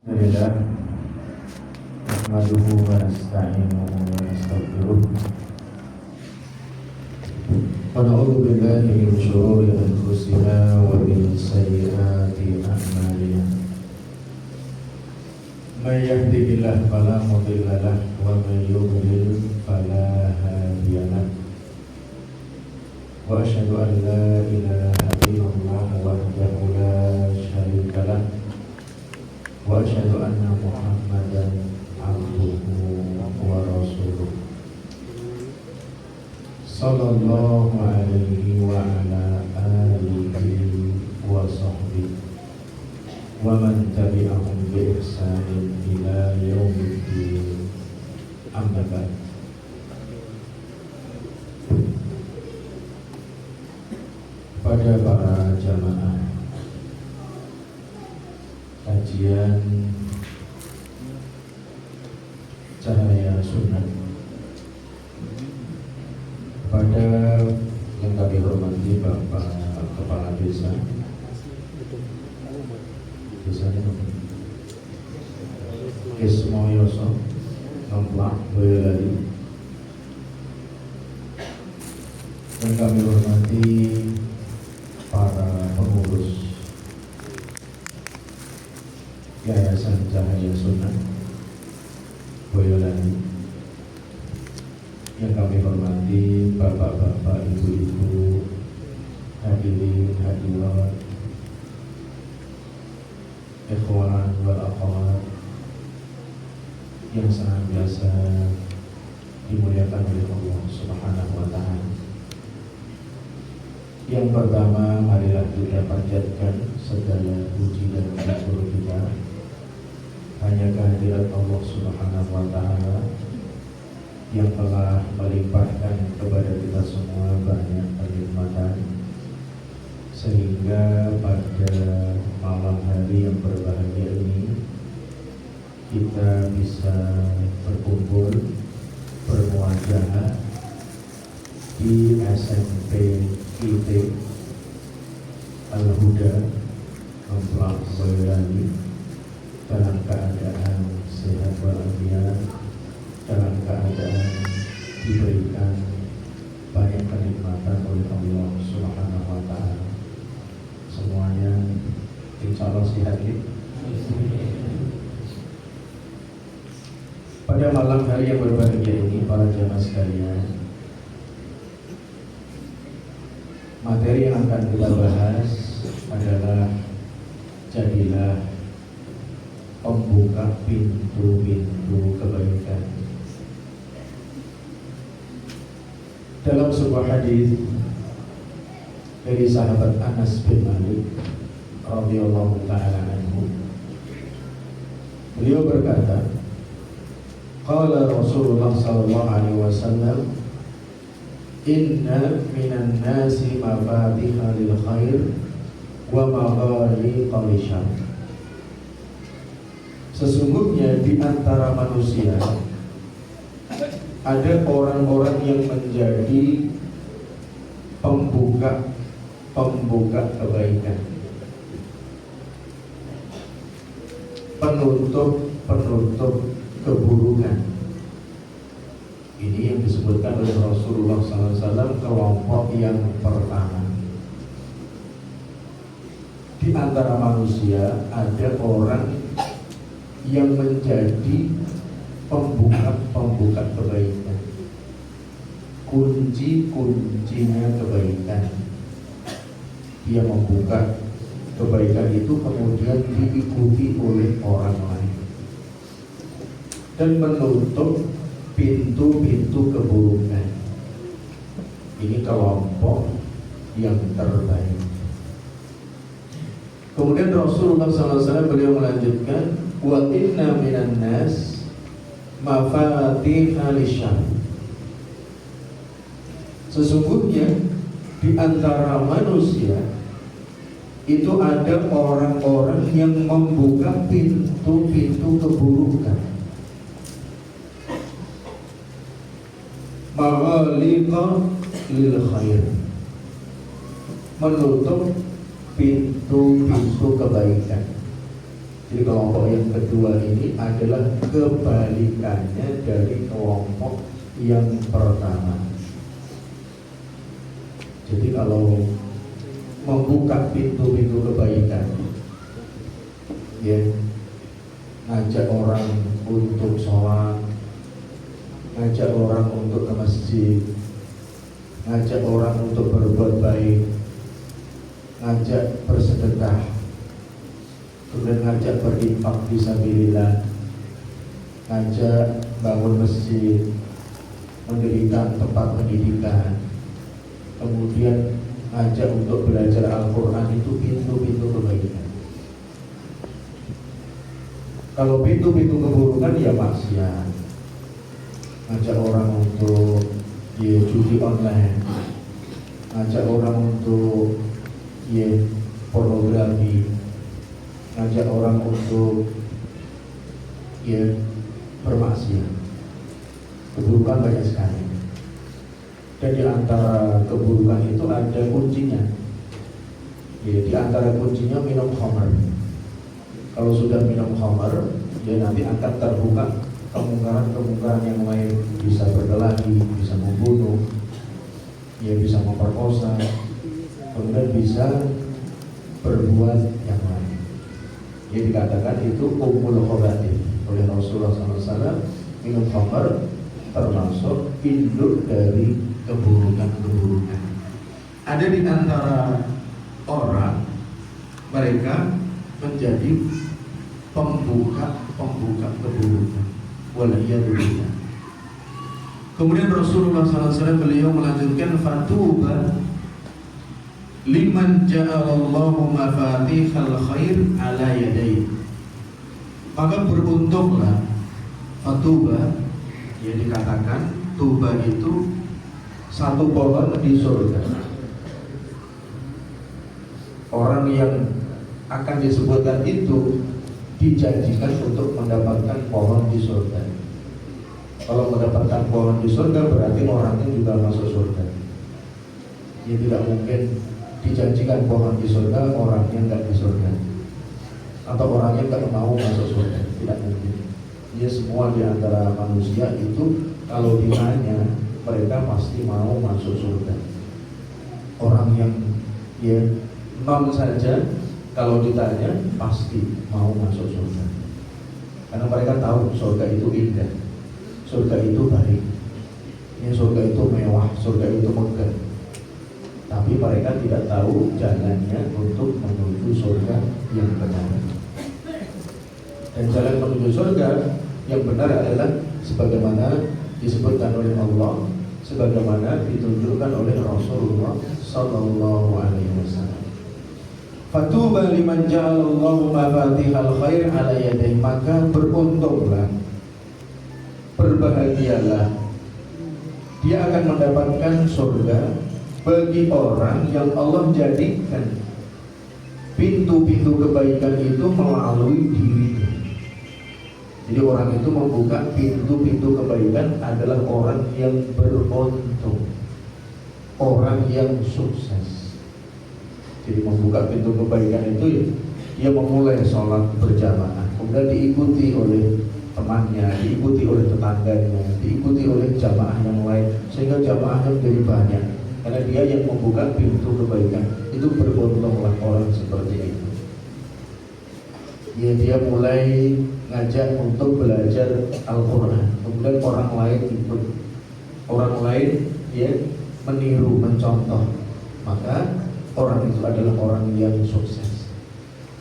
Alhamdulillah, nahmaduhu wa nasta'inuhu wa nastaghfiruh. Wa na'udzu billahi min shururi anfusina wa min sayyiati a'malina. May yahdihillahu fala mudilla lahu wa may yudlil fala hadiya lahu. Wa asyhadu an la ilaha illallah wahdahu la syarika lahu. Wa asyhadu anna Muhammadan abduhu wa rasuluh. Sallallahu alaihi wa ala alihi wa sahbihi wa man tabi'ahum bi ihsanin ila yaumiddin. Amma ba'd. Pada para jamaah kajian Cahaya Sunnah, kepada yang kami hormati Bapak Kepala Desa Ismoyoso Nomplak Boyolali, yang kami hormati para pengurus Yayasan Cahaya Sunnah Boyolali, yang kami hormati bapak-bapak, ibu-ibu, hadirin hadirat, ikhwan wal akhwat yang senantiasa dimuliakan oleh Allah Subhanahu wa Ta'ala. Yang pertama, marilah kita panjatkan segala puji dan syukur kita hanya kehadirat Allah Subhanahu wa Ta'ala yang telah melimpahkan kepada kita semua banyak kenikmatan, sehingga pada malam hari yang berbahagia ini kita bisa berkumpul bermuajahah di SMP IT Al-Huda Nomplak Boyolali dalam keadaan sehat walafiat, dalam keadaan diberikan banyak kenikmatan oleh Allah Subhanahu wa Ta'ala. Semuanya insya Allah sehat ya. Pada malam hari yang berbahagia ini, para jamaah sekalian, materi yang akan kita bahas adalah jadilah pembuka pintu-pintu kebaikan. Dalam sebuah hadis dari sahabat Anas bin Malik radhiyallahu ta'ala anhu, beliau berkata, qala Rasulullah sallallahu alaihi wasallam, inna minan nasi mafatiha lil khair wa maghaliqa lisyarr. Sesungguhnya di antara manusia ada orang-orang yang menjadi pembuka kebaikan, penutup keburukan. Ini yang disebutkan oleh Rasulullah SAW kelompok yang pertama. Di antara manusia ada orang yang menjadi pembuka kebaikan, kuncinya kebaikan. Dia membuka kebaikan itu kemudian diikuti oleh orang lain dan menutup pintu-pintu keburukan. Ini kelompok yang terbaik. Kemudian Rasulullah SAW beliau melanjutkan, wa inna minan nas mafatiha lisyarr. Sesungguhnya di antara manusia itu ada orang-orang yang membuka pintu-pintu keburukan, maghaliqa lil khair, menutup pintu-pintu kebaikan. Jadi kelompok yang kedua ini adalah kebalikannya dari kelompok yang pertama. Jadi kalau membuka pintu-pintu kebaikan, ya, ngajak orang untuk sholat, ngajak orang untuk ke masjid, ngajak orang untuk berbuat baik, ngajak bersedekah, kemudian ngajak berinfak fisabilillah, ngajak bangun masjid, mendirikan tempat pendidikan, kemudian ngajak untuk belajar Al-Quran, itu pintu-pintu kebaikan. Kalau pintu-pintu keburukan ya maksiat, ngajak orang untuk judi online, ngajak orang untuk pornografi, ngajak orang untuk bermaksiat. Keburukan banyak sekali. Dan di antara keburukan itu ada kuncinya. Di antara kuncinya minum khamar. Kalau sudah minum khamar, nanti akan terbuka kemungkaran-kemungkaran yang lain, bisa berkelahi, bisa membunuh, bisa memperkosa, kemudian bisa berbuat yang lain. Dikatakan itu ummul khabaith oleh Rasulullah SAW. Minum khamar termasuk induk dari keburukan-keburukan. Ada di antara orang, mereka menjadi pembuka keburukan. Waliyadzubillah. Kemudian Rasulullah SAW beliau melanjutkan, fatuba liman ja'alallahu mafatihal khair ala yadayhi. Maka beruntunglah, fatuba, dikatakan tuba itu satu pohon di surga. Orang yang akan disebutkan itu dijanjikan untuk mendapatkan pohon di surga. Kalau mendapatkan pohon di surga berarti orangnya juga masuk surga. Tidak mungkin dijanjikan pohon di surga orangnya nggak di surga, atau orangnya nggak mau masuk surga. Tidak mungkin. Semua di antara manusia itu kalau ditanya, mereka pasti mau masuk surga. Orang yang non saja kalau ditanya pasti mau masuk surga, karena mereka tahu surga itu indah, surga itu baik, surga itu mewah, surga itu megah. Tapi mereka tidak tahu jalannya untuk menuju surga yang benar. Dan jalan menuju surga yang benar adalah sebagaimana disebutkan oleh Allah, sebagaimana ditunjukkan oleh Rasulullah Sallallahu Alaihi Wasallam. Fatuba liman ja'alallahu mafatihal khair ala yadayhi. Maka beruntunglah, berbahagialah, dia akan mendapatkan surga bagi orang yang Allah jadikan pintu-pintu kebaikan itu melalui dirinya. Jadi orang itu membuka pintu-pintu kebaikan adalah orang yang beruntung, orang yang sukses. Jadi membuka pintu kebaikan itu dia memulai sholat berjamaah, kemudian diikuti oleh temannya, diikuti oleh tetangganya, diikuti oleh jamaah yang lain, sehingga jamaahnya menjadi banyak. Karena dia yang membuka pintu kebaikan. Itu beruntunglah orang seperti itu. Dia mulai ngajak untuk belajar Al-Quran, kemudian orang lain ikut, orang lain meniru, mencontoh, maka orang itu adalah orang yang sukses.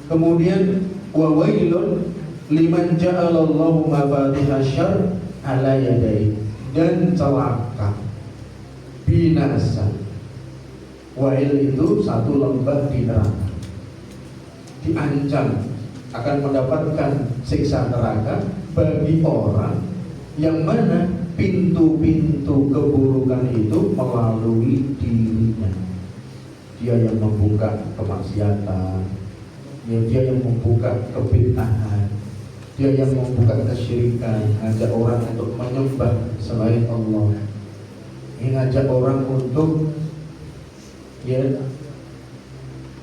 Kemudian wa wailun liman ja'alallahu mafatihasy syarr ala yadayhi. Dan celaka, binasa. Wail itu satu lembah di neraka, diancam akan mendapatkan siksa neraka bagi orang yang mana pintu-pintu keburukan itu melalui dirinya. Dia yang membuka kemaksiatan, dia yang membuka kebid'ahan, dia yang membuka kesyirikan, ngajak orang untuk menyembah selain Allah, ngajak orang untuk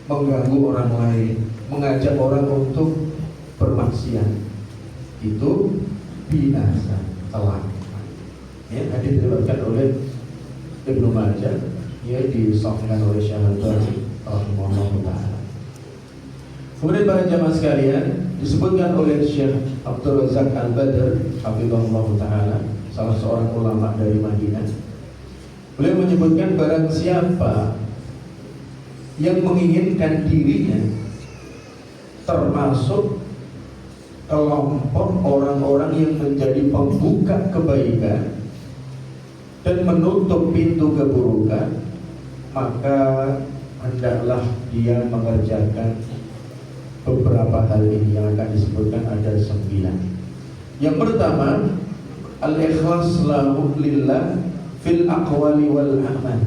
mengganggu orang lain, mengajak orang untuk bermaksiat itu binasa celaka. Ya, hadis diriwayatkan oleh Ibnu Majah, ya disahihkan oleh Syekh Al-Albani rahimahullahu taala. Kemudian para jamaah sekalian, disebutkan oleh Syekh Abdul Razak Al-Badr hafizahullah taala, salah seorang ulama dari Madinah. Beliau menyebutkan barang siapa yang menginginkan dirinya termasuk kelompok orang-orang yang menjadi pembuka kebaikan dan menutup pintu keburukan, maka hendaklah dia mengerjakan beberapa hal ini yang akan disebutkan ada 9. Yang pertama, al-ikhlas lahu lillah fil aqwali wal amal.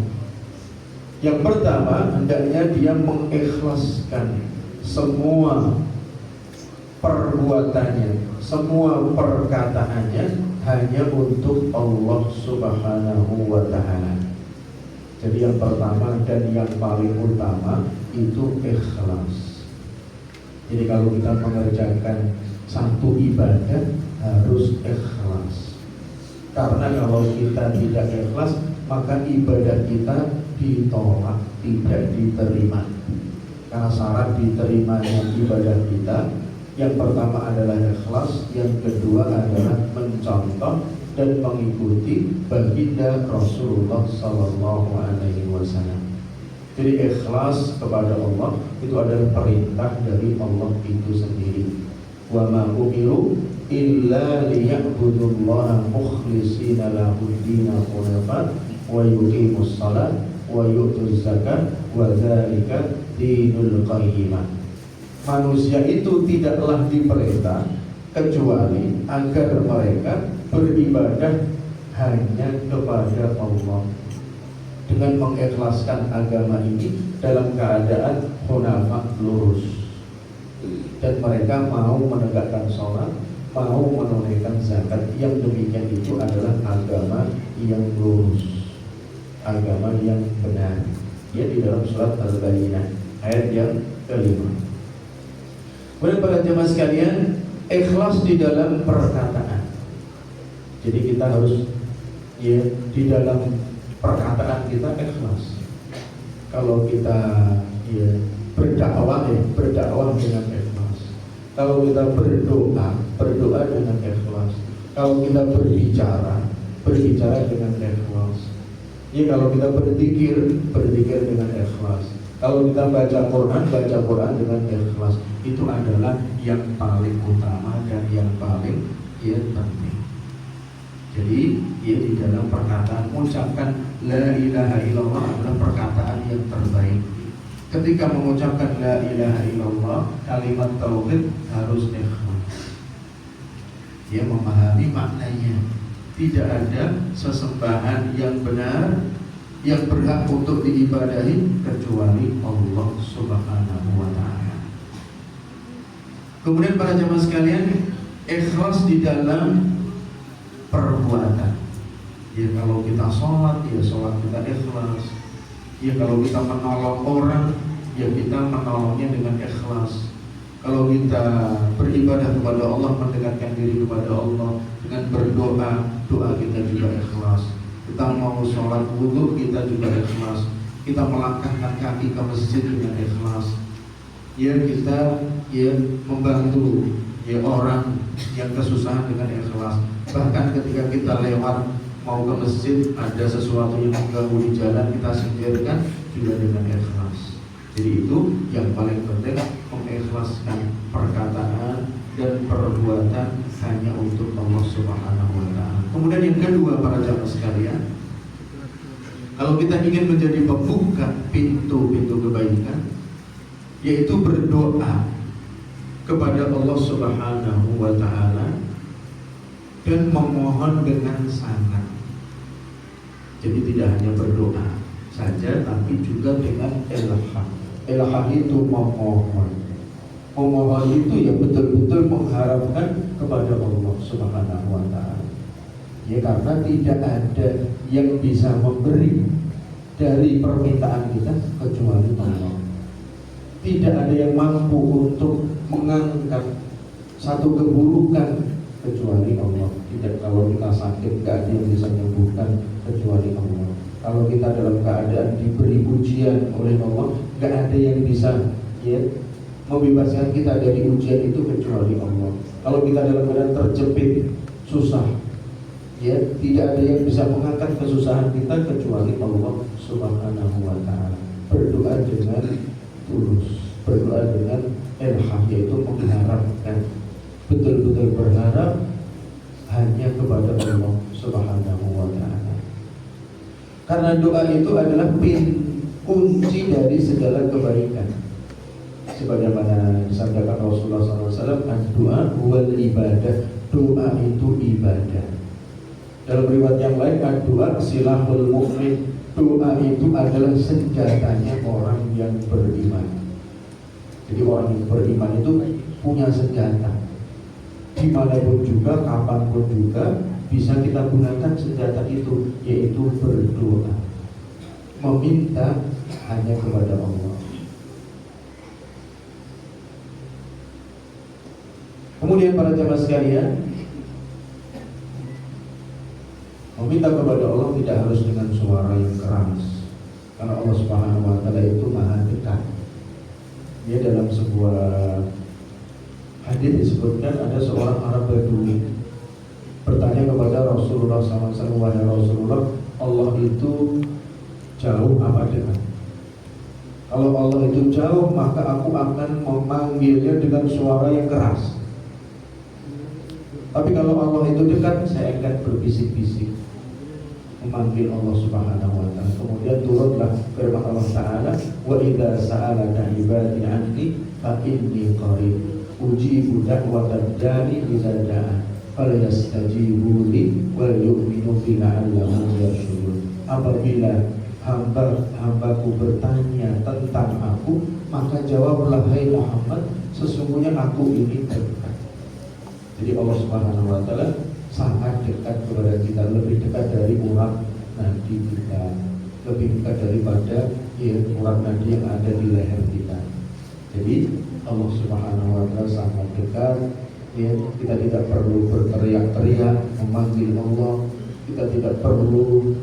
Yang pertama, hendaknya dia mengikhlaskan semua perbuatannya, semua perkataannya hanya untuk Allah Subhanahu wa taala. Jadi yang pertama dan yang paling utama itu ikhlas. Jadi kalau kita mengerjakan satu ibadah harus ikhlas. Karena kalau kita tidak ikhlas, maka ibadah kita ditolak, tidak diterima. Karena syarat diterimanya ibadah kita, yang pertama adalah ikhlas, yang kedua adalah mencontoh dan mengikuti baginda Rasulullah sallallahu alaihi wasallam. Jadi ikhlas kepada Allah itu adalah perintah dari Allah itu sendiri. Wa ma umiru illa liya'budullaha mukhlishina lahud-dina hunafa wa yuqimus shalah wa yu'tuz zakat wa dzalika dinul qayyimah. Manusia itu tidaklah diperintah kecuali agar mereka beribadah hanya kepada Allah dengan mengikhlaskan agama ini dalam keadaan hunafa, lurus, dan mereka mau menegakkan sholat, mau menunaikan zakat. Yang demikian itu adalah agama yang lurus, agama yang benar. Dia di dalam surat Al-Bayyinah ayat yang kelima. Kemudian para jemaah sekalian, ikhlas di dalam perkataan. Jadi kita harus di dalam perkataan kita ikhlas. Kalau kita berdakwah dengan ikhlas. Kalau kita berdoa dengan ikhlas. Kalau kita berbicara dengan ikhlas. Kalau kita berzikir dengan ikhlas. Kalau kita baca Quran dengan ikhlas. Itu adalah yang paling utama dan yang paling penting. Jadi di dalam perkataan mengucapkan la ilaha illallah adalah perkataan yang terbaik. Ketika mengucapkan la ilaha illallah, kalimat tauhid harus ikhlas. Dia memahami maknanya. Tidak ada sesembahan yang benar yang berhak untuk diibadahi kecuali Allah Subhanahu wa taala. Kemudian para jemaah sekalian, ikhlas di dalam perbuatan. Kalau kita sholat kita ikhlas. Kalau kita menolong orang, kita menolongnya dengan ikhlas. Kalau kita beribadah kepada Allah, mendekatkan diri kepada Allah dengan berdoa, doa kita juga ikhlas. Kita mau sholat wudu, kita juga ikhlas. Kita melangkahkan kaki ke masjid dengan ikhlas. Kita membantu orang yang kesusahan dengan ikhlas. Bahkan ketika kita lewat mau ke masjid, ada sesuatu yang mengganggu di jalan, kita singkirkan juga dengan ikhlas. Jadi itu yang paling penting, mengikhlaskan perkataan dan perbuatan hanya untuk Allah Subhanahu wa taala. Kemudian yang kedua para jamaah sekalian, kalau kita ingin menjadi pembuka pintu-pintu kebaikan, yaitu berdoa kepada Allah Subhanahu wa taala dan memohon dengan sangat. Jadi tidak hanya berdoa saja, tapi juga dengan ilham. Ilham itu memohon. Memohon itu betul-betul mengharapkan kepada Allah Subhanahu wa taala. Karena tidak ada yang bisa memberi dari permintaan kita kecuali Allah. Tidak ada yang mampu untuk mengangkat satu keburukan kecuali Allah. Tidak, kalau kita sakit gak ada yang bisa menyembuhkan kecuali Allah. Kalau kita dalam keadaan diberi ujian oleh Allah, gak ada yang bisa membebaskan kita dari ujian itu kecuali Allah. Kalau kita dalam keadaan terjepit, susah, tidak ada yang bisa mengangkat kesusahan kita kecuali Allah Subhanahu wa ta'ala. Berdoa dengan tulus, berdoa dengan ilham, yaitu mengharapkan, betul-betul berharap hanya kepada Allah Subhanahu wa ta'ala. Karena doa itu adalah kunci dari segala kebaikan. Sebagaimana disampaikan Rasulullah SAW, doa wal ibadah, doa itu ibadah. Dalam riwayat yang lain, doa silahul mu'min, doa itu adalah senjatanya orang yang beriman. Jadi orang yang beriman itu punya senjata. Dimanapun juga, kapanpun juga bisa kita gunakan senjata itu, yaitu berdoa, meminta hanya kepada Allah. Kemudian para jamaah sekalian, meminta kepada Allah tidak harus dengan suara yang keras, karena Allah Subhanahu wa ta'ala itu maha dekat. Dia dalam sebuah hadis disebutkan ada seorang Arab Badui bertanya kepada Rasulullah SAW, wahai Rasulullah, Allah itu jauh apa dekat? Kalau Allah itu jauh, maka aku akan memanggilnya dengan suara yang keras. Tapi kalau Allah itu dekat, saya akan berbisik-bisik memanggil Allah Subhanahu wa ta'ala. Kemudian turunlah firman Allah Ta'ala, wa idza sa'alaka ibadi anni fa inni qarib ujibu da'watad da'i idza da'a falyastajibu li wal yu'minu bi la'allahum yarshudun. Apabila hambaku bertanya tentang aku, maka jawablah, hai Muhammad, sesungguhnya aku ini dekat. Jadi Allah Subhanahu wa ta'ala sangat dekat kepada kita, lebih dekat dari urat nadi kita, lebih dekat daripada urat nadi yang ada di leher kita. Jadi Allah Subhanahu wa ta'ala sangat dekat. Kita tidak perlu berteriak-teriak memanggil Allah, kita tidak perlu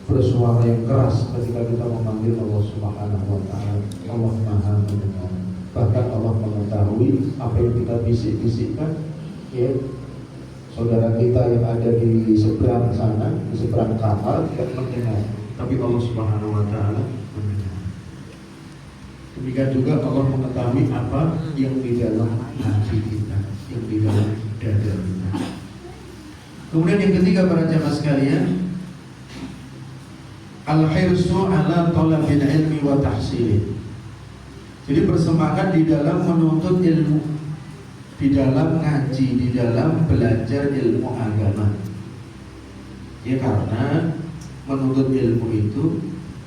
bersuara yang keras ketika kita memanggil Allah Subhanahu wa ta'ala. Allah Maha mendengar. Bahkan Allah mengetahui apa yang kita bisik-bisikkan. Saudara kita yang ada di seberang sana, di seberang kamar, tidak mendengar, tapi Allah Subhanahu wa ta'ala mendengar. Demikian juga Allah mengetahui apa yang di dalam hati kita, yang di dalam dada kita. Kemudian yang ketiga para jamaah sekalian, al-hirsu ala talabil ilmi wa tahsilih. Jadi bersemangat di dalam menuntut ilmu, di dalam ngaji, di dalam belajar ilmu agama. Karena menuntut ilmu itu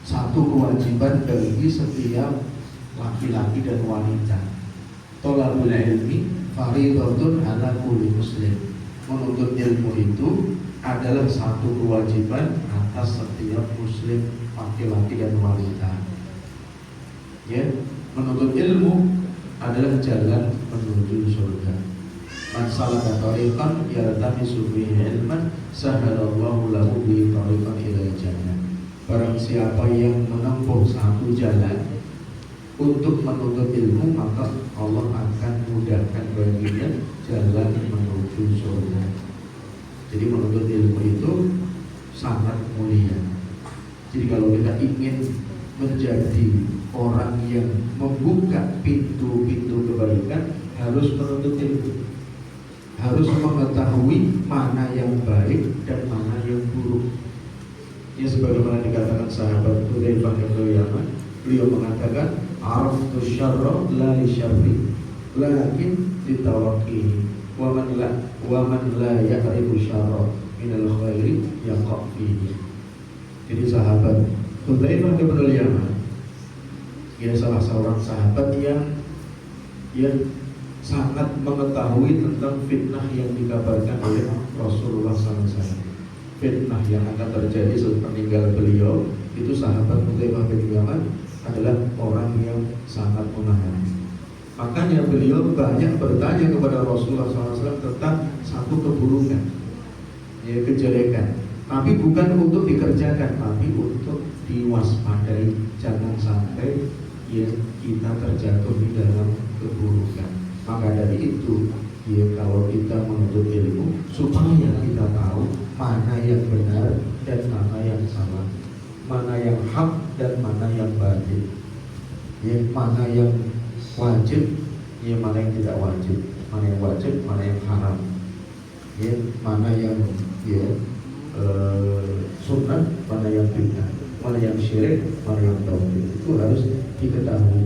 satu kewajiban bagi setiap laki-laki dan wanita. Thalabul ilmi fardhatun ala kulli muslim. Menuntut ilmu itu adalah satu kewajiban atas setiap muslim, laki-laki dan wanita. Menuntut ilmu adalah jalan menuju surga. Man salaka tariqan yaltamisu fihi ilman sahalallahu lahu bihi tariqan ilal jannah. Barang siapa yang menempuh satu jalan untuk menuntut ilmu, maka Allah akan mudahkan baginya jalan menuju surga. Jadi menuntut ilmu itu sangat mulia. Jadi kalau kita ingin menjadi orang yang membuka pintu-pintu kebaikan, harus menuntut ilmu, harus mengetahui mana yang baik dan mana yang buruk. Sebagaimana dikatakan sahabat Hudzaifah bin Yaman, beliau mengatakan, araftu syarra la li syarri lakin litawaqqihi wa man la ya'rifu syarra minal khairi yaqa fihi. Jadi sahabat Hudzaifah bin Yaman, salah seorang sahabat yang sangat mengetahui tentang fitnah yang dikabarkan oleh Rasulullah SAW. Fitnah yang akan terjadi setelah meninggal beliau, itu sahabat Hudzaifah bin Yaman adalah orang yang sangat memahami. Makanya beliau banyak bertanya kepada Rasulullah SAW tentang satu keburukan, ya, kejelekan. Tapi bukan untuk dikerjakan, tapi untuk diwaspadai, jangan sampai ya kita terjatuh di dalam keburukan. Maka dari itu, ya kalau kita menuntut ilmu, supaya kita tahu mana yang benar dan mana yang salah, mana yang hak dan mana yang batil, ya, mana yang wajib, ya mana yang tidak wajib, mana yang wajib, mana yang haram, ya mana yang ya sunnah, mana yang bid'ah, mana yang syirik, mana yang tauhid. Itu harus diketahui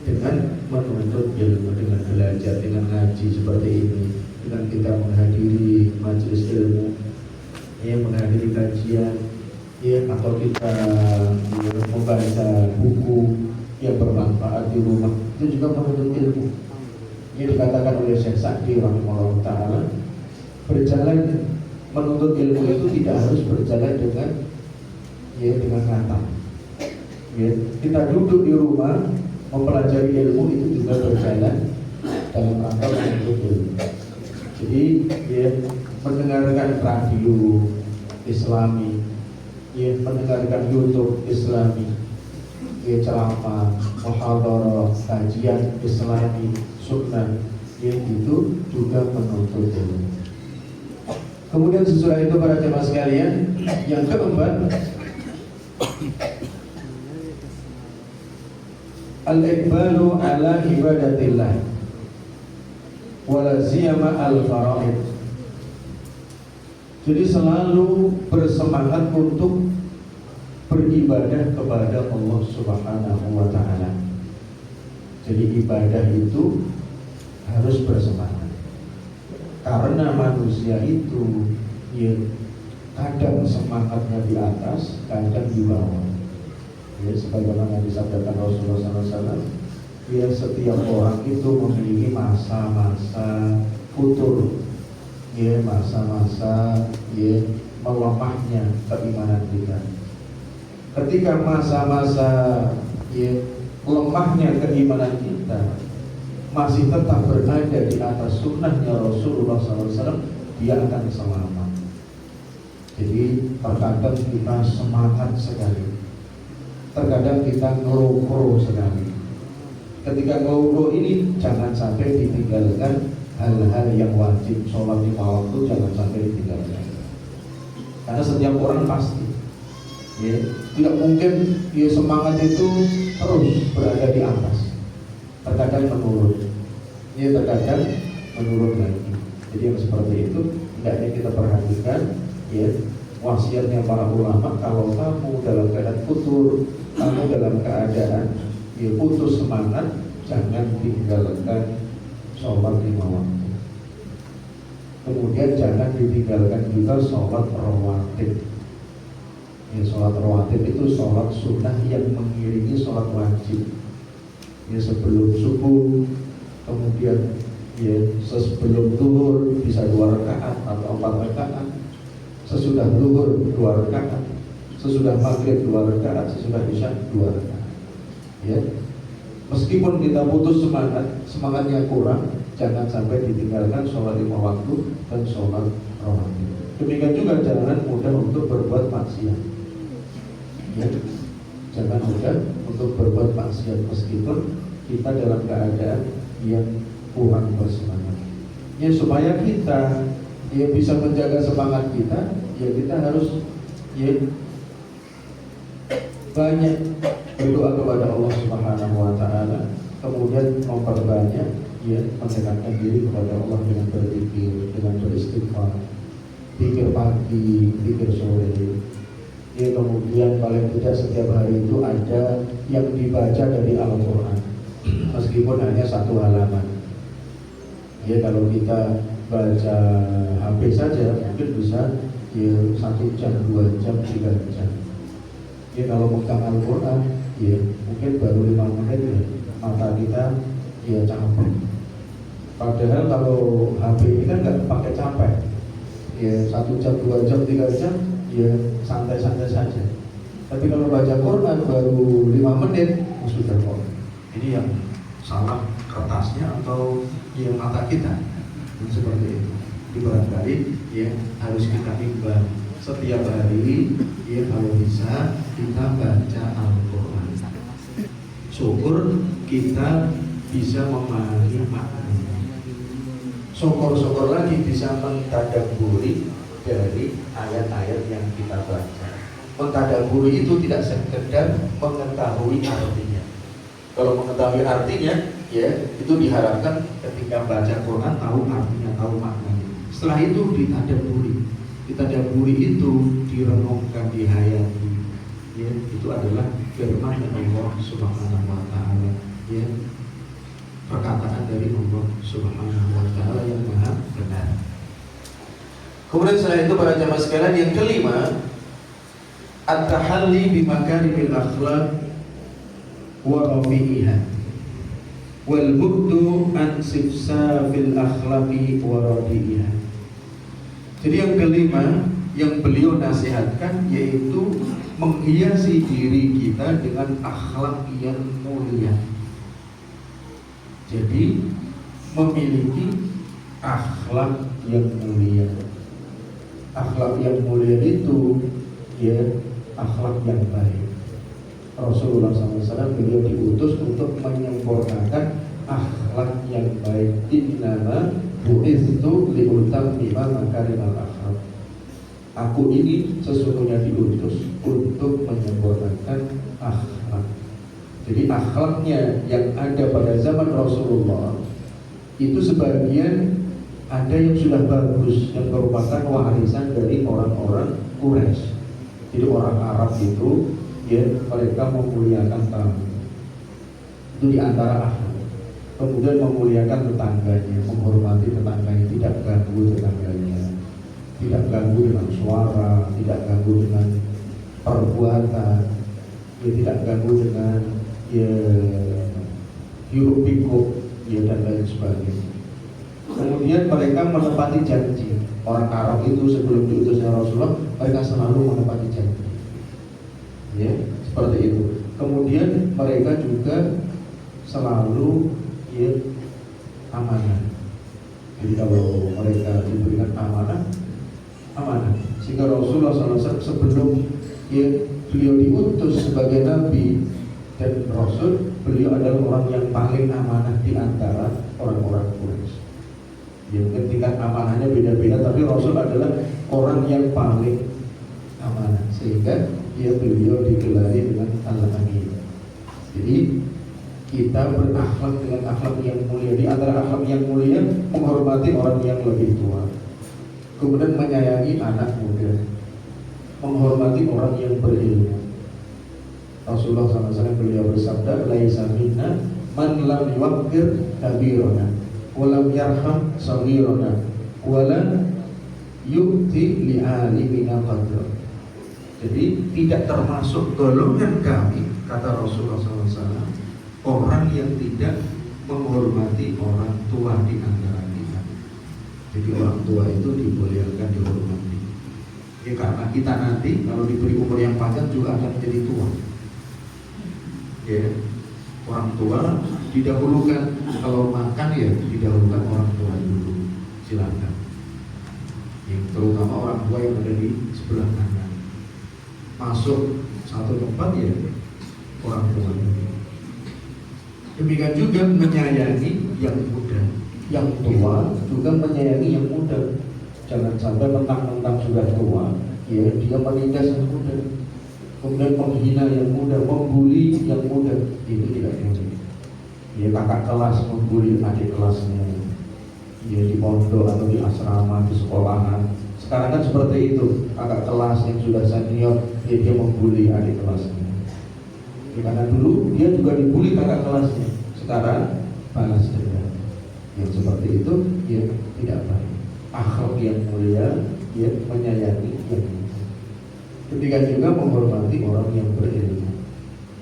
dengan menuntut ilmu, dengan belajar, dengan ngaji seperti ini, dengan kita menghadiri majelis ilmu, ya menghadiri kajian, ya atau kita ya, membaca buku yang bermanfaat di rumah, itu juga menuntut ilmu. Ini dikatakan oleh Syekh Sa'di rahimahullah ta'ala, berjalan menuntut ilmu itu tidak harus berjalan dengan ya dengan kata. Ya, kita duduk di rumah mempelajari ilmu itu juga berjalan dalam rangka menuntut ilmu. Jadi ya mendengarkan radio Islami, ya mendengarkan YouTube Islami, ya ceramah, muhadharah, kajian Islami, sunnah, ya itu juga menuntut ilmu. Kemudian sesudah itu para jemaah sekalian, yang keempat, al-iqbalu ala ibadatillah wala siyama al-faraid. Jadi selalu bersemangat untuk beribadah kepada Allah Subhanahu wa ta'ala. Jadi ibadah itu harus bersemangat, karena manusia itu ya kadang semangatnya di atas, kadang di bawah. Ya, sebagaimana disabdakan Rasulullah SAW, ya setiap orang itu memiliki masa-masa futur, ya masa-masa ya melemahnya keimanan kita. Ketika masa-masa ya lemahnya keimanan kita masih tetap berada di atas sunnahnya Rasulullah SAW, dia akan selamat. Jadi terkadang kita semangat sekali, terkadang kita ngeluh sekali. Ketika ngeluh ini jangan sampai ditinggalkan hal-hal yang wajib. Sholat 5 waktu jangan sampai ditinggalkan, karena setiap orang pasti ya, tidak mungkin dia semangat itu terus berada di atas. Terkadang menurun, ya terkadang menurun lagi. Jadi yang seperti itu hendaknya kita perhatikan, ya wasiatnya para ulama, kalau kamu dalam keadaan futur, kamu dalam keadaan ya putus semangat, jangan tinggalkan sholat 5 waktu. Kemudian jangan ditinggalkan juga sholat rawatib. Ya, sholat rawatib itu sholat sunnah yang mengiringi sholat wajib. Ya sebelum subuh, kemudian ya sebelum zuhur bisa 2 rakaat atau 4 rakaat, sesudah zuhur 2 rakaat, sesudah maghrib 2 rakaat, sesudah isya 2 rakaat. Ya, meskipun kita putus semangatnya kurang, jangan sampai ditinggalkan sholat 5 waktu dan sholat rawatib. Demikian juga jangan mudah untuk berbuat maksiat. Ya, jangan mudah untuk berbuat maksiat meskipun kita dalam keadaan yang kurang bersemangat. Ya supaya kita ya bisa menjaga semangat kita, ya kita harus ya banyak berdoa kepada Allah Subhanahu wa ta'ala, kemudian memperbanyak ya mendekatkan diri kepada Allah dengan berzikir, dengan beristighfar, zikir pagi, zikir sore. Ya kemudian paling tidak setiap hari itu ada yang dibaca dari Al-Quran, meskipun hanya 1 halaman. Ya kalau kita baca HP saja mungkin bisa ya 1 jam, 2 jam, 3 jam. Ya kalau pegang Al-Quran ya mungkin baru 5 menit ya mata kita ya capek. Padahal kalau HP ini kan nggak pakai capek. Ya 1 jam, 2 jam, 3 jam ya santai-santai saja. Tapi kalau baca Quran baru 5 menit sudah kok. Ini yang salah kertasnya atau ya mata kita. Seperti itu. Di barangkali ya harus kita imbang setiap hari ya kalau bisa kita baca Al-Quran. Syukur kita bisa memahami maknanya. Syukur-syukur lagi bisa mentadabburi dari ayat-ayat yang kita baca. Mentadabburi itu tidak sekedar mengetahui artinya. Kalau mengetahui artinya, ya itu diharapkan ketika baca Quran tahu artinya, tahu maknanya. Setelah itu ditadabburi. Ditadabburi itu direnungkan, dihayati. Ya, itu adalah firman Allah Subhanahu wa taala. Ya, perkataan dari Allah Subhanahu wa taala yang maha benar. Kemudian setelah itu para jamaah sekalian, yang kelima, at-tahalli bimakarimil akhlaq wa rafi'iha wal bu'du an sifsafil akhlaqi wa radi'iha. Jadi yang kelima yang beliau nasihatkan yaitu menghiasi diri kita dengan akhlak yang mulia. Jadi memiliki akhlak yang mulia. Akhlak yang mulia itu ya akhlak yang baik. Rasulullah SAW beliau diutus untuk menyempurnakan akhlak yang baik. Innama bu'itsu liutammima makarimal akhlak. Aku ini sesungguhnya diutus untuk menyempurnakan akhlak. Jadi akhlaknya yang ada pada zaman Rasulullah itu sebagian ada yang sudah bagus, yang merupakan warisan dari orang-orang Quraisy. Jadi orang Arab itu ya mereka memuliakan tamu. Itu di antara akhlak. Kemudian memuliakan tetangganya, menghormati tetangganya, tidak ganggu tetangganya, tidak ganggu dengan suara, tidak ganggu dengan perbuatan, ya tidak ganggu dengan ya hiruk pikuk ya dan lain sebagainya. Kemudian mereka menepati janji. Orang Arab itu sebelum diutusnya Rasulullah mereka selalu menepati janji. Ya, seperti itu. Kemudian mereka juga selalu ya amanah. Jadi kalau mereka diberikan amanah, sehingga Rasulullah SAW sebelum ya, beliau diutus sebagai Nabi dan Rasul, beliau adalah orang yang paling amanah di antara orang-orang Quraisy. Ya mungkin tingkat amanahnya beda-beda, tapi Rasul adalah orang yang paling amanah, sehingga ya beliau digelari dengan Al-Amin. Jadi kita berakhlak dengan akhlak yang mulia. Di antara akhlak yang mulia menghormati orang yang lebih tua, kemudian menyayangi anak muda, menghormati orang yang berilmu. Rasulullah SAW beliau bersabda, laisa minna man lam yuwaqqir kabirana wa lam yarham saghirana wa lam yu'ti li'alimina qadra. Jadi tidak termasuk golongan kami, kata Rasulullah SAW, orang yang tidak menghormati orang tua di antara kita. Jadi orang tua itu dimuliakan, dihormati. Ya karena kita nanti kalau diberi umur yang panjang juga akan menjadi tua. Ya, orang tua didahulukan, kalau makan ya didahulukan orang tua dulu. Silakan. Yang terutama orang tua yang ada di sebelah kanan. Masuk satu tempat ya orang tua. Demikian juga menyayangi yang muda, yang tua juga menyayangi yang muda. Jangan sampai mentang-mentang sudah tua, ya dia menindas yang muda, kemudian menghina yang muda, membuli yang muda. Itu tidak boleh. Ya kakak kelas membuli adik kelasnya, ya di pondok atau di asrama, di sekolahan. Sekarang kan seperti itu, kakak kelas yang sudah senior, ya dia membuli adik kelasnya. Ya, karena dulu dia juga dibully kakak kelasnya, sekarang balas dendam. Yang seperti itu ya tidak baik. Akhlak yang mulia ya menyayangi yang mulia. Ketika juga menghormati orang yang berilmu.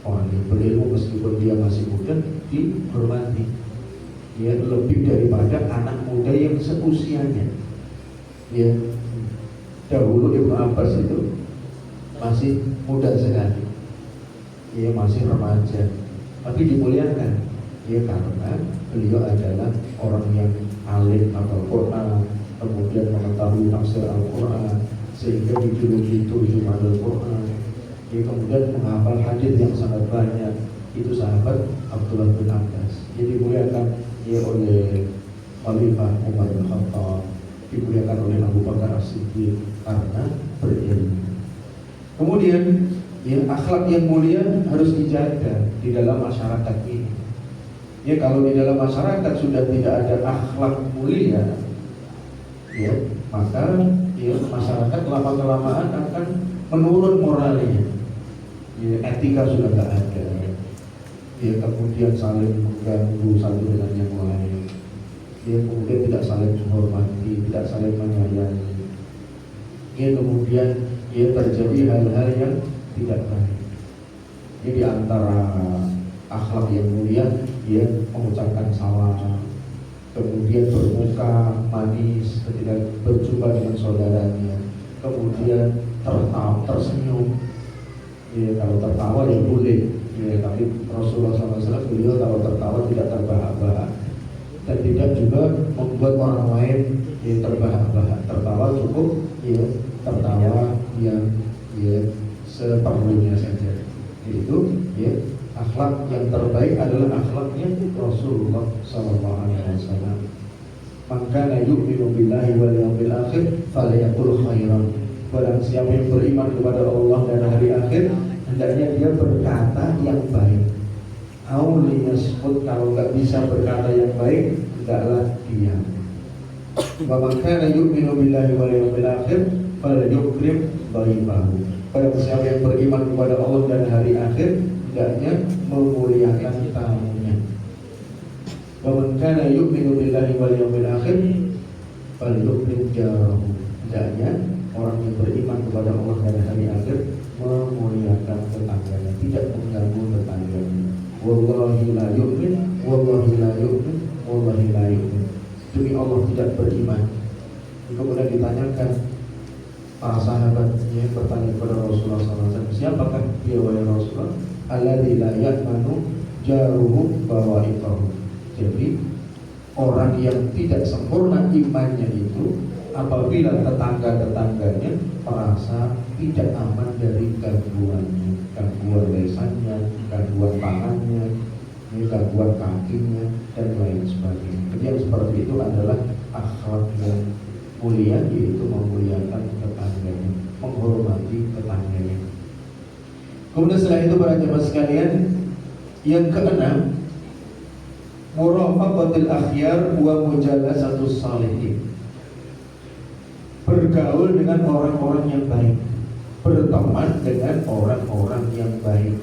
Orang yang berilmu meskipun dia masih muda dihormati. Ya lebih daripada anak muda yang seusianya. Ya dahulu Ibnu Abbas itu masih muda sekali. Ia masih remaja, tapi dimuliakan. ya karena beliau adalah orang yang alim hafal Quran, kemudian mengetahui tafsir Al-Quran, sehingga dijuluki turjuman Al-Quran. Ya, kemudian menghafal hadis yang sangat banyak. Itu sahabat Abdullah bin Abbas. Jadi dimuliakan ya oleh Khalifah Umar bin Khattab, dimuliakan oleh Abu Bakar As-Siddiq karena berilmu. Kemudian ya, akhlak yang mulia harus dijaga di dalam masyarakat ini. Ya, kalau di dalam masyarakat sudah tidak ada akhlak mulia, ya maka ya masyarakat lama-kelamaan akan menurun moralnya. Ya, etika sudah tidak ada. Ya, kemudian saling mengganggu satu dengan yang lain. Ya, kemudian tidak saling menghormati, tidak saling menyayangi. Ya, kemudian ya terjadi hal-hal yang tidak baik. Jadi antara akhlak yang mulia, ya mengucapkan salam, kemudian bermuka manis ketika berjumpa dengan saudaranya, kemudian tersenyum. Ya, kalau tertawa ya boleh, ya, tapi Rasulullah SAW beliau kalau tertawa tidak terbahak-bahak dan tidak juga membuat orang lain ya terbahak-bahak. Tertawa cukup ya tertawa yang ya seperlunya saja. Itu ya akhlak yang terbaik adalah akhlaknya Rasulullah SAW. Maka yu'minu billahi wal yawmil akhir falyaqul khairan. Barang siapa yang beriman kepada Allah dan hari akhir, hendaknya dia berkata yang baik. Auliyasmut, kalau nggak bisa berkata yang baik, hendaklah diam. Wa man kana yu'minu billahi wal yawmil akhir falyukrim dhaifahu. Barang siapa yang beriman kepada Allah dan hari akhir, hendaknya memuliakan tamunya. Wa man kana yu'minu billahi wal yawmil akhir falyukrim jarahu. Hendaknya orang yang beriman kepada Allah dan hari akhir memuliakan tetangganya, tidak mengganggu tetangganya. Wallahi la yu'min, wallahi la yu'min, wallahi la yu'min. Demi Allah tidak beriman. Kemudian ditanyakan para sahabatnya, bertanya kepada Rasulullah SAW, siapakah dia wahai Rasulullah? Alladzi la ya'manu jaruhu bawa'iqahu. Jadi orang yang tidak sempurna imannya itu apabila tetangga-tetangganya merasa tidak aman dari gangguannya, gangguan lesannya, gangguan tangannya, gangguan kakinya, dan lain sebagainya. Jadi yang seperti itu adalah akhlak yang mulia, yaitu memuliakan tetangganya, menghormati tetangganya. Kemudian setelah itu para jemaah sekalian, yang keenam, murafaqatul akhyar wa mujalasatus shalihin. Bergaul dengan orang-orang yang baik, berteman dengan orang-orang yang baik.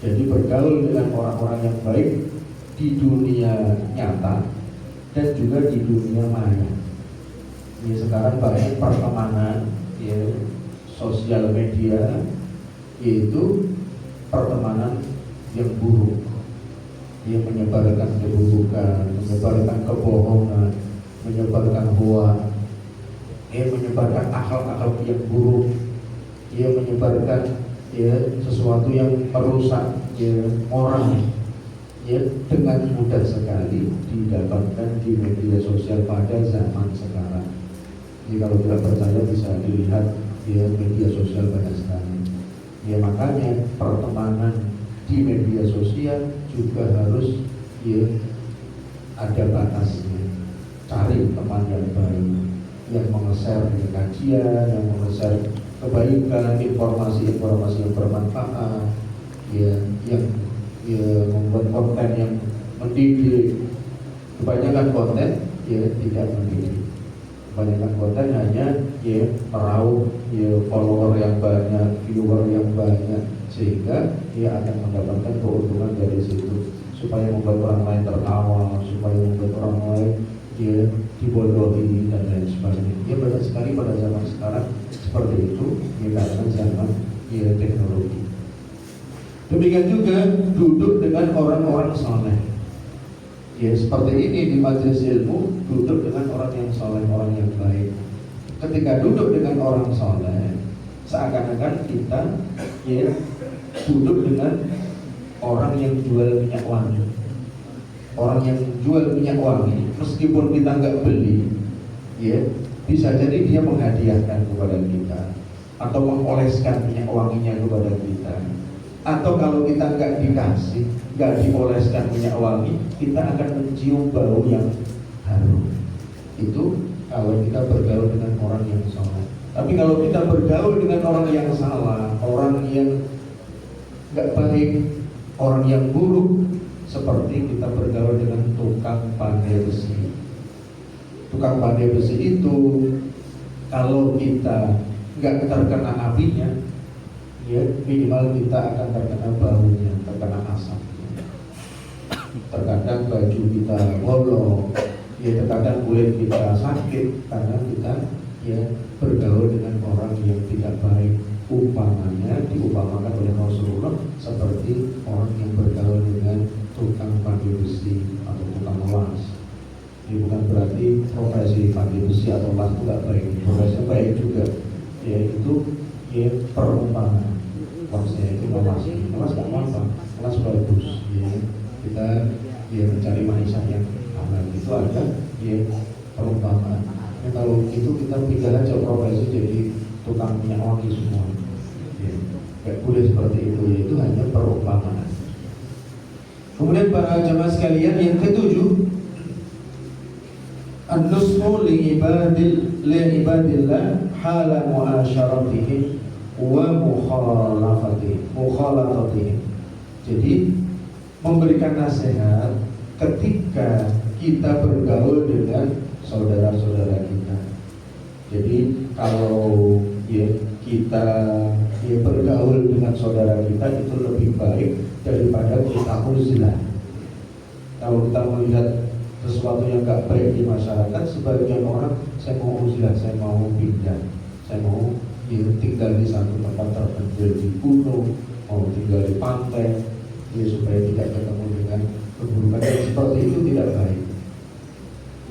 Jadi bergaul dengan orang-orang yang baik di dunia nyata dan juga di dunia maya. Ya, sekarang banyak pertemanan ya, sosial media, yaitu pertemanan yang buruk, yang menyebarkan keburukan, menyebarkan kebohongan, menyebarkan hoax, menyebarkan akhlak-akhlak yang buruk, menyebarkan sesuatu yang merusak orang, dengan mudah sekali didapatkan di media sosial pada zaman sekarang. Jadi kalau tidak percaya bisa dilihat media sosial pada sekarang. Makanya pertemanan di media sosial juga harus ada batasnya. Cari teman yang baik, yang meng-share kajian, yang meng-share kebaikan, informasi-informasi yang bermanfaat, yang membuat konten yang mendidik. Kebanyakan konten tidak mendidik. Kebanyakan konten hanya meraup follower yang banyak, viewer yang banyak, sehingga dia akan mendapatkan keuntungan dari situ, supaya membuat orang lain tertawa, supaya membuat orang lain dibodohi dan lain sebagainya. Banyak sekali pada zaman sekarang seperti itu, karena zaman teknologi. Demikian juga duduk dengan orang-orang saleh. Seperti ini di majelis ilmu, duduk dengan orang yang saleh, orang yang baik. Ketika duduk dengan orang saleh, seakan-akan kita duduk dengan orang yang jual minyak wangi. Orang yang jual minyak wangi, meskipun kita nggak beli, ya bisa jadi dia menghadiahkan kepada kita, atau mengoleskan minyak wanginya kepada kita. Atau kalau kita nggak dikasih, nggak dioleskan minyak wangi, kita akan mencium bau yang harum. Itu kalau kita bergaul dengan orang yang salah. Tapi kalau kita bergaul dengan orang yang salah, orang yang nggak baik, orang yang buruk, seperti kita bergaul dengan tukang pandai besi. Tukang pandai besi itu kalau kita nggak terkena apinya, ya minimal kita akan terkena baunya, terkena asapnya. Terkadang baju kita bolong, ya terkadang kulit kita sakit karena kita ya bergaul dengan orang yang tidak baik. Umpamanya diumpamakan oleh Rasulullah seperti orang yang bergaul dengan tukang pandai besi atau tukang las. Ini bukan berarti profesi pandai besi atau las itu tidak baik. Profesinya baik juga, yaitu ya perumpamaan. Lasnya itu las nggak apa-apa, las bagus. Ya, kita ya mencari maisha yang halal itu ada ya perumpamaan. Nah, kalau itu kita pindah aja profesi jadi tukang minyak wangi semua. Ya, nggak boleh seperti itu, yaitu hanya perumpamaan. Kemudian para jamaah sekalian, yang ketujuh, an-nushu li ibadillah hala mu'asyaratihim wa mukhalafatihim. Jadi memberikan nasihat ketika kita bergaul dengan saudara-saudara kita. Jadi kalau ya kita bergaul dengan saudara kita itu lebih baik daripada kita uzlah. Kalau kita melihat sesuatu yang gak baik di masyarakat, sebagian orang, saya mau uzlah, saya mau pindah, saya mau tinggal di satu tempat terpencil di gunung, mau tinggal di pantai, ya supaya tidak ketemu dengan keburukan. Dan seperti itu tidak baik.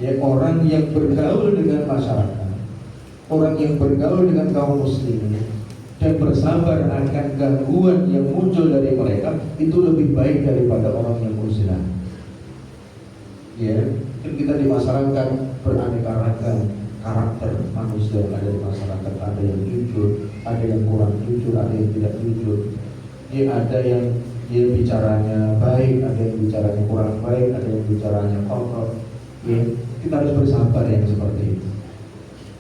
Ya, orang yang bergaul dengan masyarakat, orang yang bergaul dengan kaum muslimin dan bersabar akan gangguan yang muncul dari mereka, itu lebih baik daripada orang yang uzlah. Ya, kita di masyarakat beraneka ragam karakter manusia yang ada di masyarakat. Ada yang jujur, ada yang kurang jujur, ada yang tidak jujur. Ya, ada yang bicaranya baik, ada yang bicaranya kurang baik, ada yang bicaranya kotor. Ya, kita harus bersabar yang seperti itu.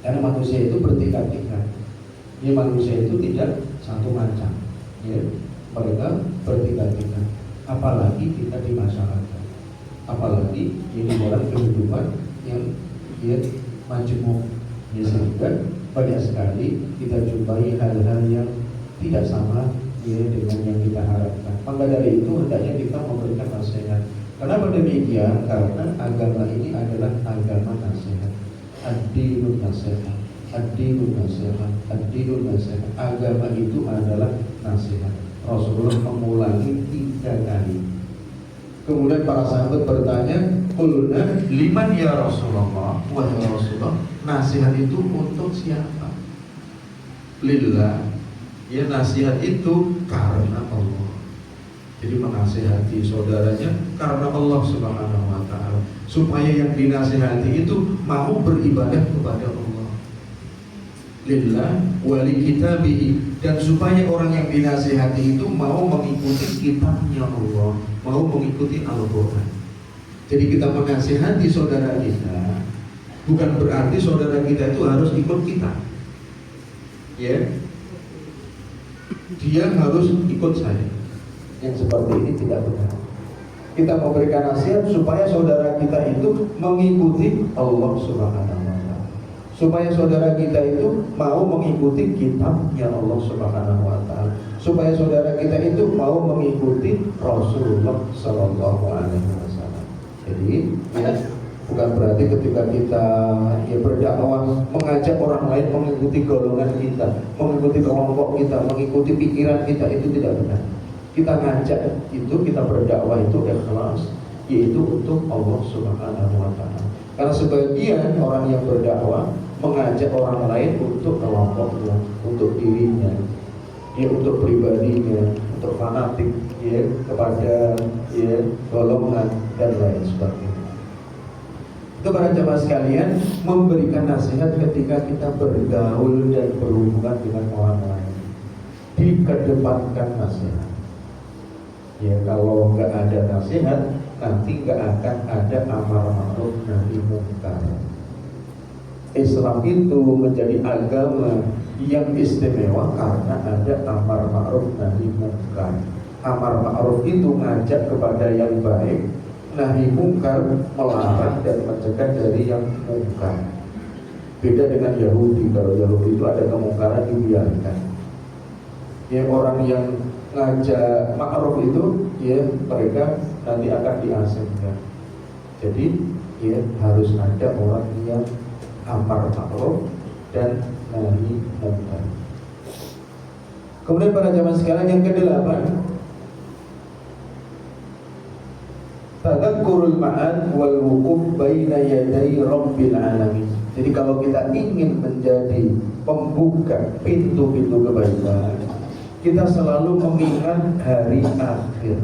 Karena manusia itu bertingkat-tingkat. Ya, manusia itu tidak satu macam. Ya, mereka bertingkat-tingkat. Apalagi kita di masyarakat. Apalagi ini dalam kehidupan yang majemuk. Ya, sehingga banyak sekali kita jumpai hal-hal yang tidak sama dengan yang kita harapkan. Maka dari itu hendaknya kita memberikan nasihat. Kenapa demikian? Karena agama ini adalah agama nasihat. Ad-dinun nasihat, ad-dinun nasihat, ad-dinun nasihat. Agama itu adalah nasihat. Rasulullah mengulangi 3 kali. Kemudian para sahabat bertanya, qulna liman ya Rasulullah? Wahai Rasulullah, nasihat itu untuk siapa? Lillah. Ya, nasihat itu karena Allah. Jadi menasihati saudaranya karena Allah Subhanahu wa ta'ala, supaya yang dinasihati itu mau beribadah kepada Allah, lillah wa li kitabihi, dan supaya orang yang dinasihati itu mau mengikuti kitabnya Allah, mau mengikuti Al-Quran. Jadi kita menasihati saudara kita bukan berarti saudara kita itu harus ikut kita. Ya, dia harus ikut saya. Yang seperti ini tidak benar. Kita memberikan nasihat supaya saudara kita itu mengikuti Allah Subhanahu wa ta'ala, supaya saudara kita itu mau mengikuti kitabnya Allah Subhanahu wa ta'ala, supaya saudara kita itu mau mengikuti Rasulullah Sallallahu Alaihi Wasallam. Jadi ya, bukan berarti ketika kita berdakwah mengajak orang lain mengikuti golongan kita, mengikuti kelompok kita, mengikuti pikiran kita, itu tidak benar. Kita ngajak itu, kita berdakwah itu ikhlas, yaitu untuk Allah Subhanahu wa ta'ala. Karena sebagian orang yang berdakwah mengajak orang lain untuk kelompoknya, untuk dirinya, untuk pribadinya, untuk fanatik ya kepada ya golongan dan lain sebagainya. Itu para jamaah sekalian, memberikan nasihat ketika kita bergaul dan berhubungan dengan orang lain, dikedepankan nasihat. Ya kalau nggak ada nasihat, nanti nggak akan ada amar ma'ruf nahi munkar. Islam itu menjadi agama yang istimewa karena ada amar ma'ruf nahi munkar. Amar ma'ruf itu ngajak kepada yang baik, nahi munkar melarang dan mencegah dari yang munkar. Beda dengan Yahudi. Kalau Yahudi itu ada kemungkaran dibiarkan. Ya orang yang ngajak ma'ruf itu ya mereka nanti akan diasingkan. Jadi ya harus ada orang yang amar ma'ruf dan nahi munkar. Kemudian para jamaah sekalian yang ke-8, tadakkurul ma'ad wal wuquf baina yaday rabbil alamin. Jadi kalau kita ingin menjadi pembuka pintu-pintu kebaikan, kita selalu mengingat hari akhir,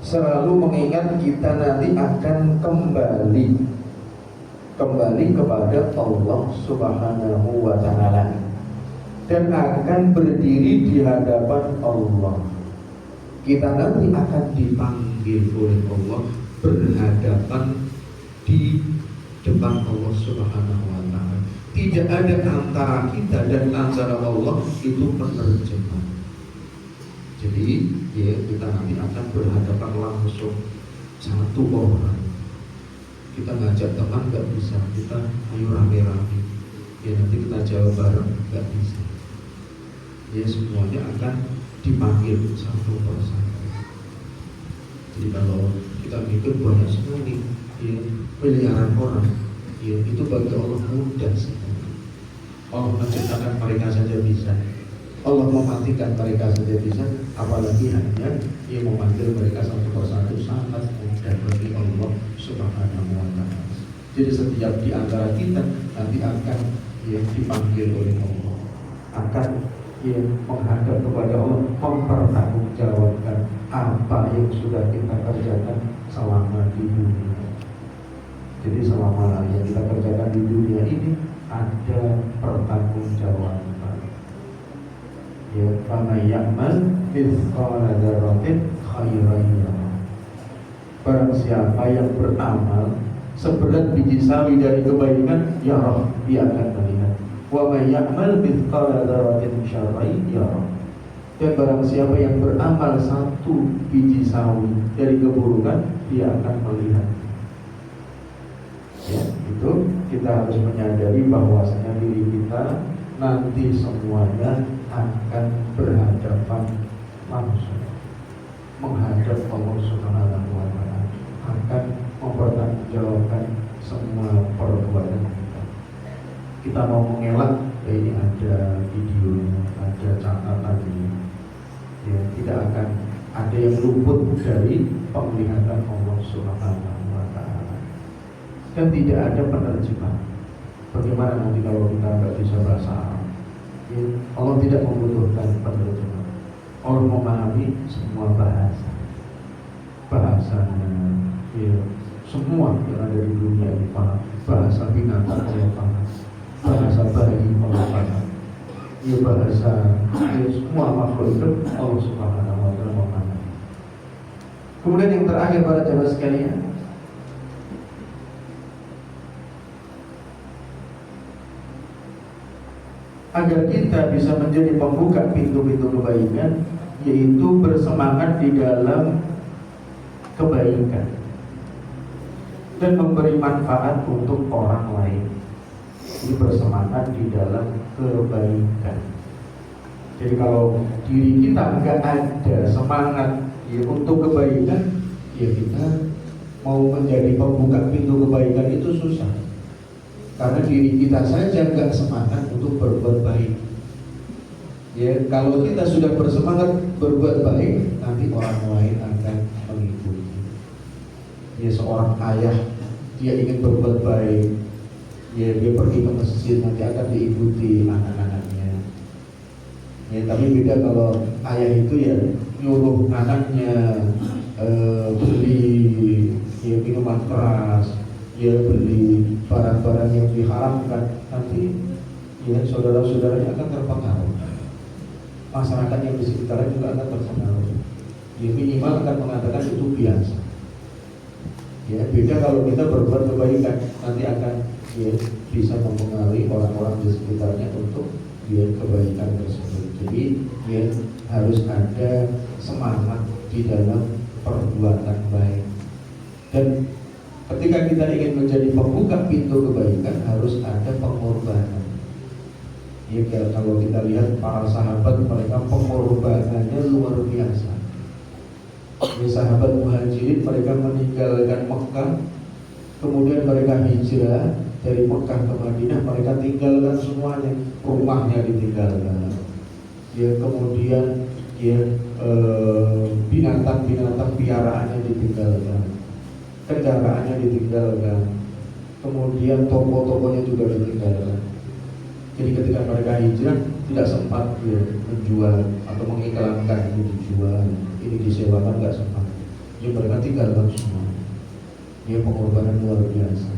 selalu mengingat kita nanti akan kembali kepada Allah Subhanahu wa ta'ala dan akan berdiri di hadapan Allah. Kita nanti akan dipanggil oleh Allah, berhadapan di depan Allah Subhanahu wa ta'ala. Tidak ada antara kita dan antara Allah itu penerjemah. Jadi ya kita nanti akan berhadapan langsung satu orang. Kita ngajak teman nggak bisa, kita ayo rame-rame. Ya nanti kita jawab bareng nggak bisa. Ya semuanya akan dipanggil satu persatu. Jadi kalau kita mikir banyak sekali ya, miliaran orang, ya itu bagi Allah mudah sekali. Allah menciptakan mereka saja bisa, Allah mematikan mereka saja bisa, apalagi hanya ia memanggil mereka satu persatu, sangat mudah bagi Allah Subhanahu wa ta'ala. Jadi setiap di antara kita nanti akan ya, dipanggil oleh Allah, akan ya, menghadap kepada Allah, mempertanggungjawabkan apa yang sudah kita kerjakan selama di dunia. Jadi selama yang kita kerjakan di dunia ini ada pertanggungjawaban. Ya, faman ya'mal mithqala dzarratin khairan yarah. Barang siapa yang beramal seberat biji sawi dari kebaikan, ya roh, dia akan melihat. Wa may ya'mal mithqala dzarratin syarran yarah. Dan barang siapa yang beramal satu biji sawi dari keburukan, dia akan melihat. Ya, itu kita harus menyadari bahwasanya diri kita nanti semuanya akan berhadapan langsung menghadap Allah Subhanahu wa ta'ala, akan mempertanggungjawabkan semua perbuatan kita. Kita mau mengelak, ya ini ada videonya, ada catatannya. Ya, tidak akan ada yang luput dari penglihatan Allah Subhanahu wa ta'ala. Dan tidak ada penerjemah. Bagaimana nanti kalau kita nggak bisa bahasa Arab? Ya, Allah tidak membutuhkan penerjemah. Allah memahami semua bahasanya. Ya, semua yang ada di dunia ini paham. Bahasa binatang Allah paham, bahasa bayi Allah paham. Ya, bahasa ya, semua makhluk hidup Allah Subhanahu wa ta'ala memahami. Kemudian yang terakhir para jamaah sekalian, agar kita bisa menjadi pembuka pintu-pintu kebaikan, yaitu bersemangat di dalam kebaikan dan memberi manfaat untuk orang lain. Ini bersemangat di dalam kebaikan. Jadi kalau diri kita nggak ada semangat ya, untuk kebaikan, ya kita mau menjadi pembuka pintu kebaikan itu susah. Karena diri kita saja nggak semangat untuk berbuat baik. Ya, kalau kita sudah bersemangat berbuat baik, nanti orang lain akan mengikuti. Ya, seorang ayah dia ingin berbuat baik, ya dia pergi ke masjid, nanti akan diikuti anak-anaknya. Ya, tapi beda kalau ayah itu ya nyuruh anaknya beli ya minuman keras, ya beli barang-barang yang diharamkan, nanti ya saudara-saudaranya akan terpengaruh, masyarakat yang di sekitarnya juga akan terpengaruh. Ya minimal akan mengatakan itu biasa. Ya beda kalau kita berbuat kebaikan, nanti akan ya bisa mempengaruhi orang-orang di sekitarnya untuk ya kebaikan tersebut. Jadi ya harus ada semangat di dalam perbuatan baik. Dan ketika kita ingin menjadi pembuka pintu kebaikan, harus ada pengorbanan. Ya kalau kita lihat para sahabat, mereka pengorbanannya luar biasa. Ya, sahabat Muhajirin, mereka meninggalkan Mekah, kemudian mereka hijrah dari Mekah ke Madinah, mereka tinggalkan semuanya, rumahnya ditinggalkan, ya kemudian ya binatang-binatang piaraannya ditinggalkan, kendaraannya ditinggalkan, kemudian toko-tokonya juga ditinggalkan. Jadi ketika mereka hijrah tidak sempat ya menjual atau mengiklankan ini dijual, ini disewakan, nggak sempat. Ya mereka tinggalkan semua. Ya pengorbanan luar biasa.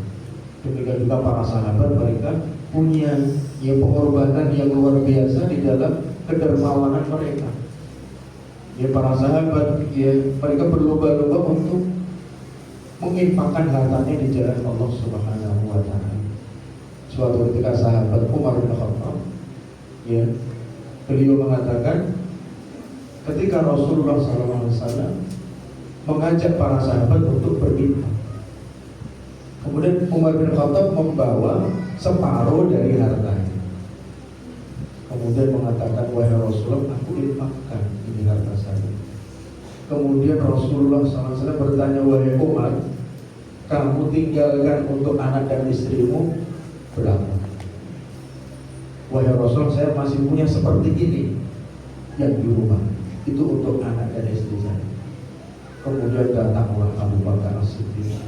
Demikian juga para sahabat, mereka punya ya pengorbanan yang luar biasa di dalam kedermawanan mereka. Ya para sahabat ya mereka berlomba-lomba untuk menginfakkan hartanya di jalan Allah Subhanahu wa taala. Suatu ketika sahabat Umar bin Khattab ya beliau mengatakan ketika Rasulullah SAW mengajak para sahabat untuk berinfak, kemudian Umar bin Khattab membawa separuh dari hartanya, kemudian mengatakan, wahai Rasulullah, aku infakkan ini harta saya. Kemudian Rasulullah SAW bertanya, wahai Umar, kamu tinggalkan untuk anak dan istrimu berapa? Wahai Rasul, saya masih punya seperti ini yang di rumah, itu untuk anak dan istri saya. Kemudian datanglah Abu Bakar As-Siddiq,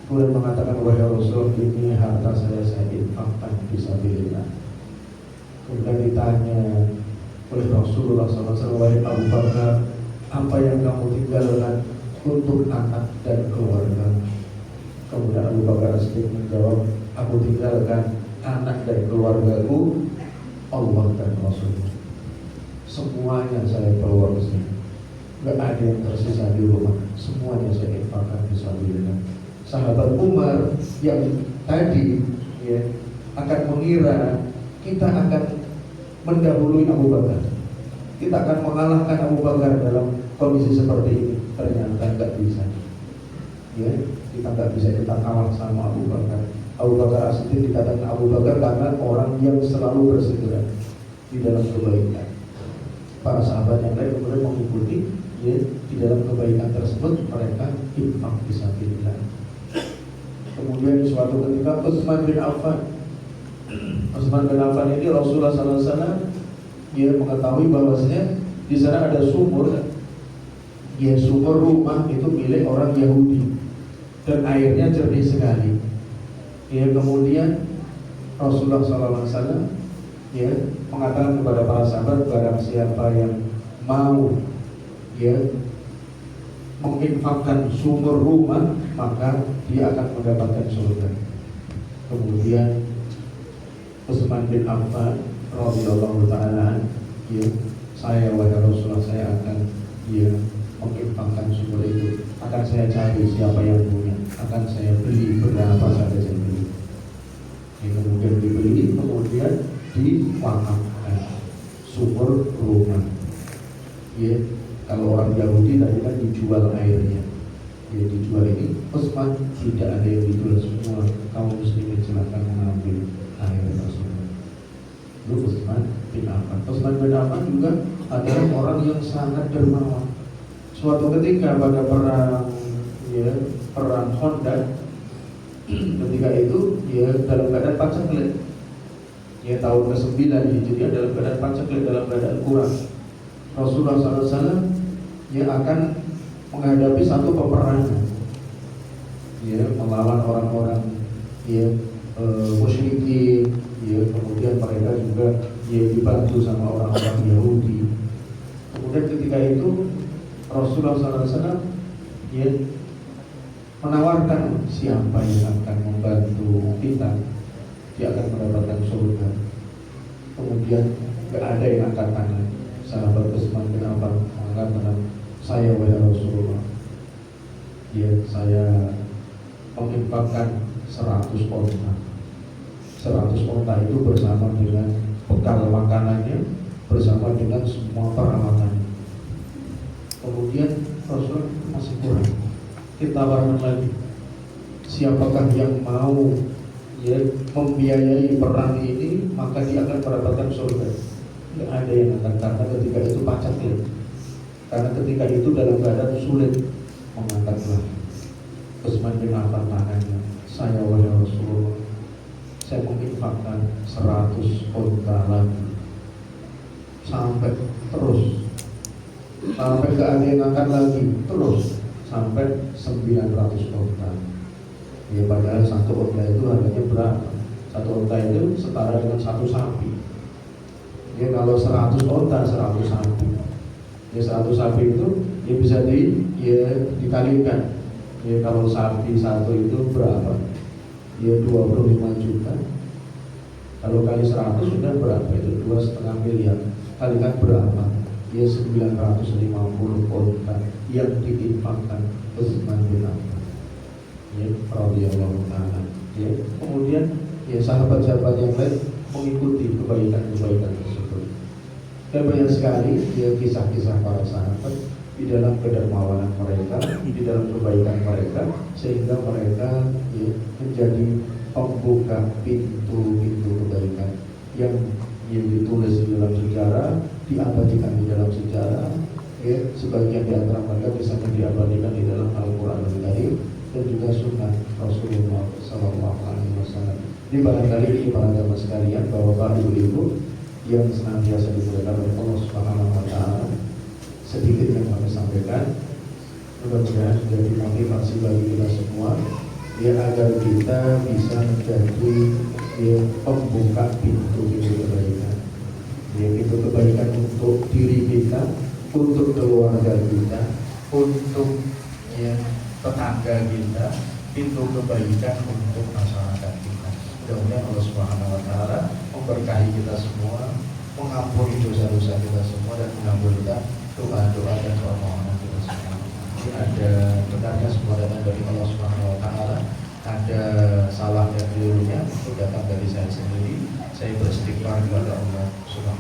kemudian mengatakan, wahai Rasul, ini harta saya infakkan fisabilillah. Kemudian ditanya oleh Rasulullah SAW, wahai Abu Bakar, apa yang kamu tinggalkan untuk anak dan keluarga? Kemudian Abu Bakar As-Siddiq menjawab, aku tinggalkan anak dan keluargaku, Allah dan Rasulullah. Semuanya saya bawa ke sini, nggak ada yang tersisa di rumah, semuanya saya infakkan fisabilillah. Sahabat Umar yang tadi ya akan mengira kita akan mendahului Abu Bakar, kita akan mengalahkan Abu Bakar dalam kondisi seperti ini, ternyata nggak bisa. Ya, kita nggak bisa, kita kalah sama Abu Bakar. Abu Bakar As-Siddiq dikatakan Abu Bakar karena orang yang selalu bersegera di dalam kebaikan. Para sahabat yang lain kemudian mengikuti ya, di dalam kebaikan tersebut, mereka infak fisabilillah. Kemudian suatu ketika Utsman bin Affan ini Rasulullah SAW dia mengetahui bahwasanya di sana ada sumur, ya sumur rumah itu milik orang Yahudi dan airnya jernih sekali. Ya kemudian Rasulullah SAW ya mengatakan kepada para sahabat, barang siapa yang mau ya menginfakkan sumur rumah, maka dia akan mendapatkan surga. Kemudian Utsman bin Affan radhiyallahu ta'ala ya, saya wahai Rasulullah, saya akan ya menginfakkan sumur itu, akan saya cari siapa yang punya, akan saya beli berapa saja saya beli. Ya, kemudian dibeli, kemudian diwakafkan sumur rumah. Ya, kalau orang Yahudi tadi kan dijual airnya, ya dijual ini. Utsman tidak ada yang dijual, semua kaum muslimin silakan mengambil air tersebut. Itu Utsman bin Affan. Utsman bin Affan juga adalah orang yang sangat dermawan. Suatu ketika pada perang Khandaq, ketika itu dia dalam keadaan paceklik, ya tahun ke-9 Hijriah, dalam keadaan paceklik, dalam keadaan kurang. Rasulullah SAW dia akan menghadapi satu peperangan, ya melawan orang-orang ya musyrikin, ya ya, kemudian mereka juga ya dibantu sama orang-orang Yahudi. Kemudian ketika itu Rasulullah SAW ya menawarkan siapa yang akan membantu kita, dia akan mendapatkan surga. Kemudian gak ada yang angkat tangan. Sahabat Utsman bin Affan angkat tangan, saya wahai Rasulullah, ya saya menginfakkan 100 onta. 100 onta itu bersama dengan bekal makanannya, bersama dengan semua peralatannya. Kemudian Rasulullah masih kurang. Kita tawarkan lagi, siapakah yang mau ya membiayai perang ini, maka dia akan mendapatkan surga. Tidak ada yang akan, karena ketika itu pacaknya. Karena ketika itu dalam keadaan sulit, mengangkatlah Utsman bin Affan tangannya, saya wahai Rasulullah, saya menginfakkan 100 onta lagi. Sampai terus, sampai ke ada yang angkat lagi, terus sampai 900 onta. Ya padahal satu onta itu harganya berapa? Satu onta itu setara dengan satu sapi. Ya kalau 100 onta 100 sapi. Ya 100 sapi itu ya bisa dikalikan. Ya kalau sapi satu itu berapa? Ya 25 juta. Kalau kali 100 sudah berapa? Itu 2,5 miliar. Kalikan berapa? Ya 950 onta yang diinfakkan Utsman bin Affan. Ya radhiyallahu ta'ala. Ya kemudian ya sahabat-sahabat yang lain mengikuti kebaikan-kebaikan tersebut. Dan banyak sekali ya kisah-kisah para sahabat di dalam kedermawanan mereka, di dalam kebaikan mereka, sehingga mereka ya, menjadi pembuka pintu-pintu kebaikan yang ditulis di dalam sejarah, diabadikan di dalam sejarah. Ya, sebagian di antara mereka misalnya diabadikan di dalam Al-Quran Al-Karim dan juga Sunnah Rasulullah SAW. Di barangkali ini para jamaah sekalian, bahwa ibu-ibu yang senantiasa dimuliakan oleh Allah Subhanahu Wa Taala, sedikit yang kami sampaikan, mudah-mudahan menjadi motivasi bagi kita semua, ya agar kita bisa menjadi ya, pembuka pintu-pintu kebaikan, ya pintu kebaikan untuk diri kita, untuk keluarga kita, untuk ya, tetangga kita, pintu kebaikan untuk masyarakat kita. Mudah-mudahan Allah Subhanahu Wa Taala memberkahi kita semua, mengampuni dosa-dosa kita semua, dan mengabulkan doa-doa dan permohonan kita semua. Ini ada benarnya semua datang dari Allah Subhanahu Wa Taala, ada salah dan kelirunya itu datang dari saya sendiri. Saya beristighfar kepada Allah Subhanahu